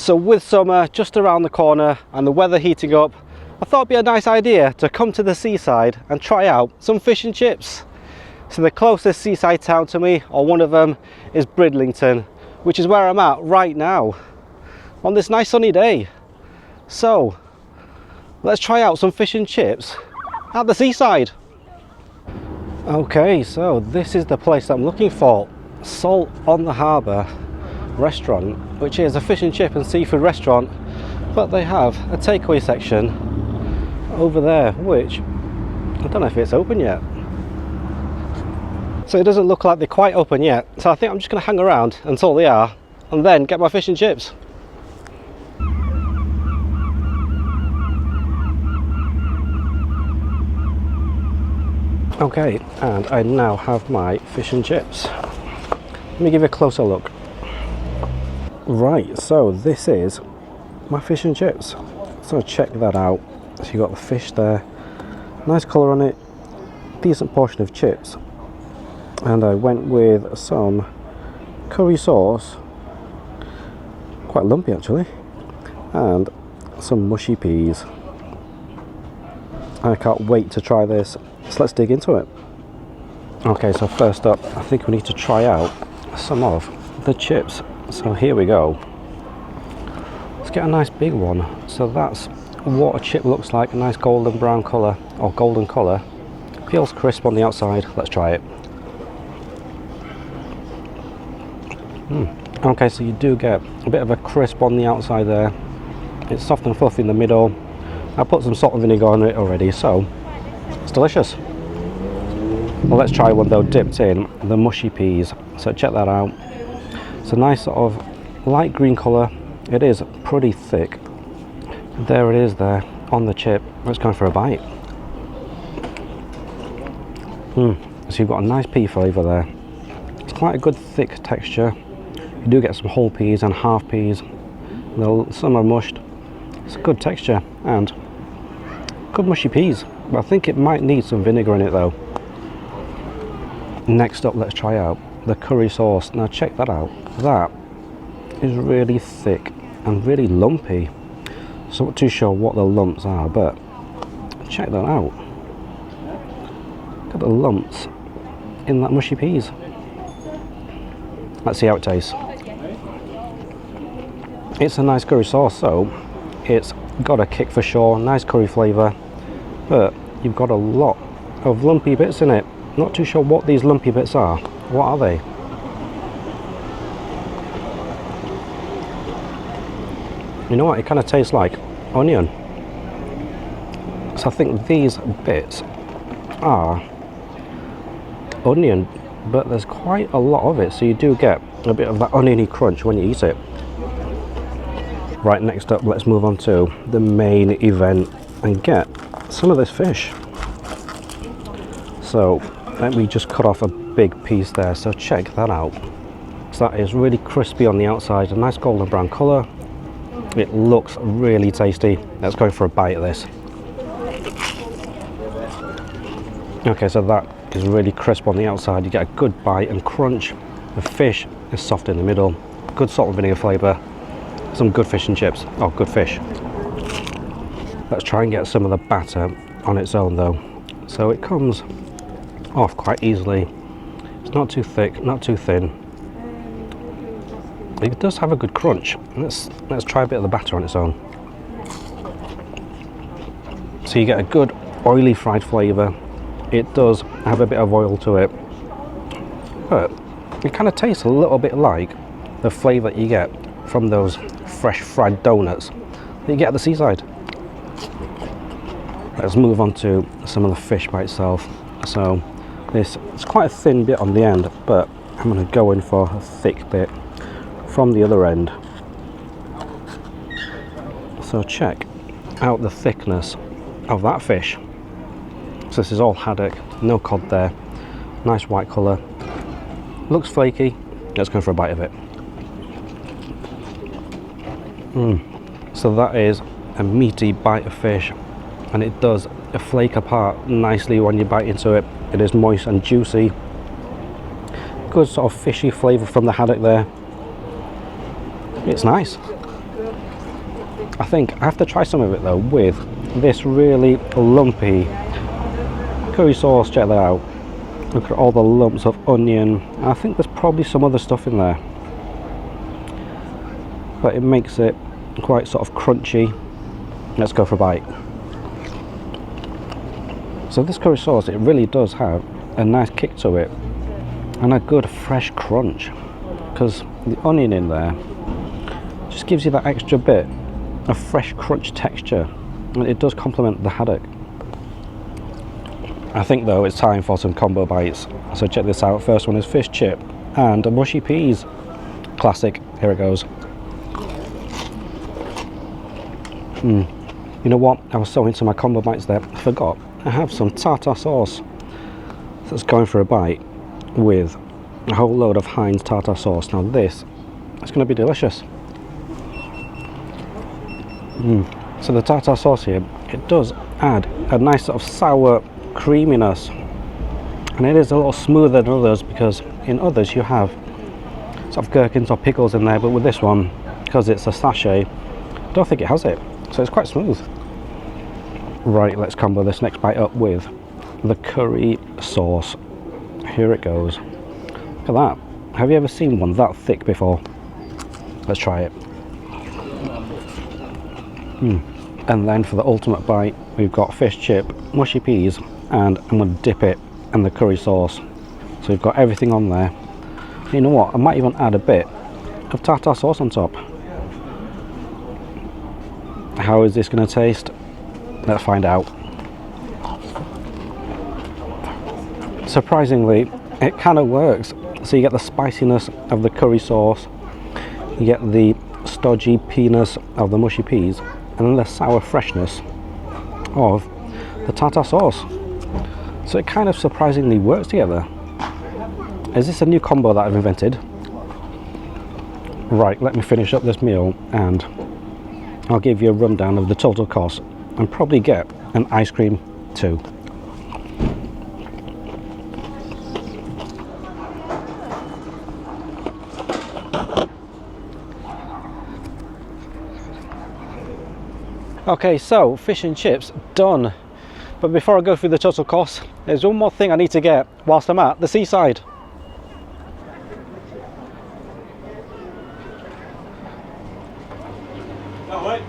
So with summer just around the corner and the weather heating up, I thought it'd be a nice idea to come to the seaside and try out some fish and chips. So the closest seaside town to me, or one of them, is Bridlington, which is where I'm at right now on this nice sunny day. So let's try out some fish and chips at the seaside. Okay, so this is the place that I'm looking for, Salt on the Harbour restaurant, which is a fish and chip and seafood restaurant, but they have a takeaway section over there, which I don't know if it's open yet. So it doesn't look like they're quite open yet, so I think I'm just going to hang around until they are and then get my fish and chips. Okay, and I now have my fish and chips. Let me give you a closer look. Right, so this is my fish and chips. So check that out. So you got the fish there, nice colour on it, decent portion of chips, and I went with some curry sauce, quite lumpy actually, and some mushy peas. I can't wait to try this, so let's dig into it. Okay, so first up I think we need to try out some of the chips. So here we go. Let's get a nice big one. So that's what a chip looks like, a nice golden brown colour, or golden colour. Feels crisp on the outside. Let's try it. Okay, so you do get a bit of a crisp on the outside there. It's soft and fluffy in the middle. I put some salt and vinegar on it already, so it's delicious. Well, let's try one though dipped in the mushy peas. So check that out. It's a nice sort of light green colour. It is pretty thick. There it is there on the chip. Let's go for a bite. So you've got a nice pea flavour there. It's quite a good thick texture. You do get some whole peas and half peas. Some are mushed. It's a good texture and good mushy peas. But I think it might need some vinegar in it though. Next up, let's try out the curry sauce. Now check that out. That is really thick and really lumpy. So I'm not too sure what the lumps are, but check that out. Look at the lumps in that mushy peas. Let's see how it tastes. It's a nice curry sauce, so it's got a kick for sure, nice curry flavour, but you've got a lot of lumpy bits in it. Not too sure what these lumpy bits are. What are they? You know what, it kind of tastes like onion. So I think these bits are onion, but there's quite a lot of it, so you do get a bit of that oniony crunch when you eat it. Right, next up, let's move on to the main event and get some of this fish. So let me just cut off a big piece there, so check that out. So that is really crispy on the outside, a nice golden brown colour. It looks really tasty. Let's go for a bite of this. Okay, so that is really crisp on the outside. You get a good bite and crunch. The fish is soft in the middle. Good salt and vinegar flavour. Some good fish and chips. Oh, good fish. Let's try and get some of the batter on its own though. So it comes off quite easily. It's not too thick, not too thin. It does have a good crunch. Let's try a bit of the batter on its own. So you get a good oily fried flavour. It does have a bit of oil to it, but it kind of tastes a little bit like the flavour you get from those fresh fried donuts that you get at the seaside. Let's move on to some of the fish by itself. So it's quite a thin bit on the end, but I'm going to go in for a thick bit from the other end. So check out the thickness of that fish. So this is all haddock, no cod there, nice white colour, looks flaky. Let's go for a bite of it. So that is a meaty bite of fish, and it does flake apart nicely when you bite into it. It is moist and juicy. Good sort of fishy flavour from the haddock there. It's nice. I think I have to try some of it though with this really lumpy curry sauce. Check that out. Look at all the lumps of onion. I think there's probably some other stuff in there, but it makes it quite sort of crunchy. Let's go for a bite. So this curry sauce, it really does have a nice kick to it and a good fresh crunch, because the onion in there just gives you that extra bit of fresh crunch texture, and it does complement the haddock. I think though it's time for some combo bites, so check this out. First one is fish chip and a mushy peas. Classic. Here it goes. You know what, I was so into my combo bites there, I forgot I have some tartar sauce that's going for a bite with a whole load of Heinz tartar sauce. Now this is going to be delicious. So the tartar sauce here, it does add a nice sort of sour creaminess, and it is a little smoother than others, because in others you have sort of gherkins or pickles in there, but with this one, because it's a sachet, I don't think it has it, so it's quite smooth. Right, let's combo this next bite up with the curry sauce. Here it goes. Look at that. Have you ever seen one that thick before? Let's try it. And then for the ultimate bite, we've got fish chip, mushy peas, and I'm going to dip it in the curry sauce. So we've got everything on there. You know what, I might even add a bit of tartar sauce on top. How is this going to taste? Let's find out. Surprisingly, it kind of works. So you get the spiciness of the curry sauce, you get the stodgy peaness of the mushy peas, and then the sour freshness of the tartar sauce. So it kind of surprisingly works together. Is this a new combo that I've invented? Right, let me finish up this meal and I'll give you a rundown of the total cost, and probably get an ice cream too. Okay, so fish and chips done. But before I go through the total cost, there's one more thing I need to get whilst I'm at the seaside.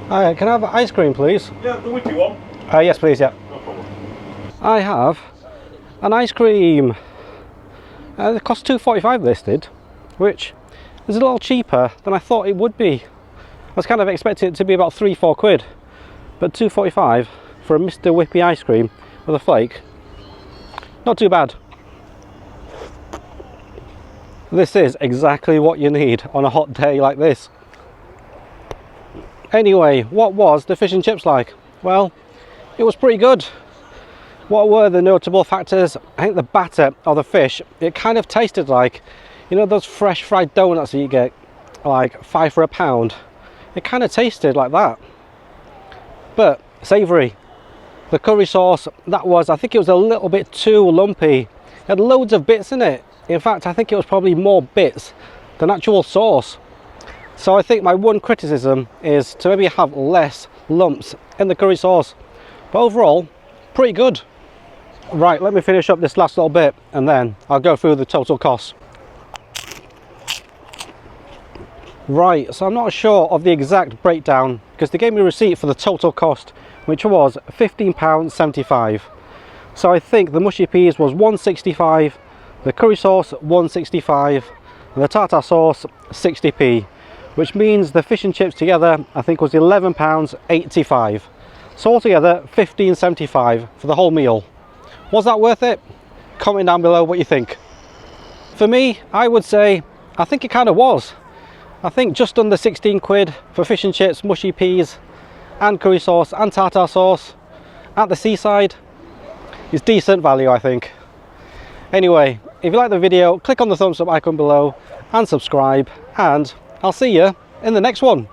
Hi, can I have ice cream please? Yeah, the whippy one. Yes please, yeah. No problem. I have an ice cream. It costs £2.45 listed, which is a little cheaper than I thought it would be. I was kind of expecting it to be about £3-4, but £2.45 for a Mr Whippy ice cream with a flake, not too bad. This is exactly what you need on a hot day like this. Anyway, what was the fish and chips like? Well, it was pretty good. What were the notable factors? I think the batter of the fish, it kind of tasted like, you know those fresh fried donuts that you get like 5 for £1? It kind of tasted like that, but savoury. The curry sauce, that was, I think it was a little bit too lumpy. It had loads of bits in it. In fact, I think it was probably more bits than actual sauce. So I think my one criticism is to maybe have less lumps in the curry sauce. But overall, pretty good. Right, let me finish up this last little bit and then I'll go through the total cost. Right, so I'm not sure of the exact breakdown because they gave me a receipt for the total cost, which was £15.75. So I think the mushy peas was £1.65, the curry sauce £1.65, and the tartar sauce 60p, which means the fish and chips together I think was £11.85. So altogether £15.75 for the whole meal. Was that worth it? Comment down below what you think. For me, I would say I think it kind of was. I think just under 16 quid for fish and chips, mushy peas and curry sauce and tartar sauce at the seaside is decent value, I think. Anyway, if you like the video, click on the thumbs up icon below and subscribe, and I'll see you in the next one.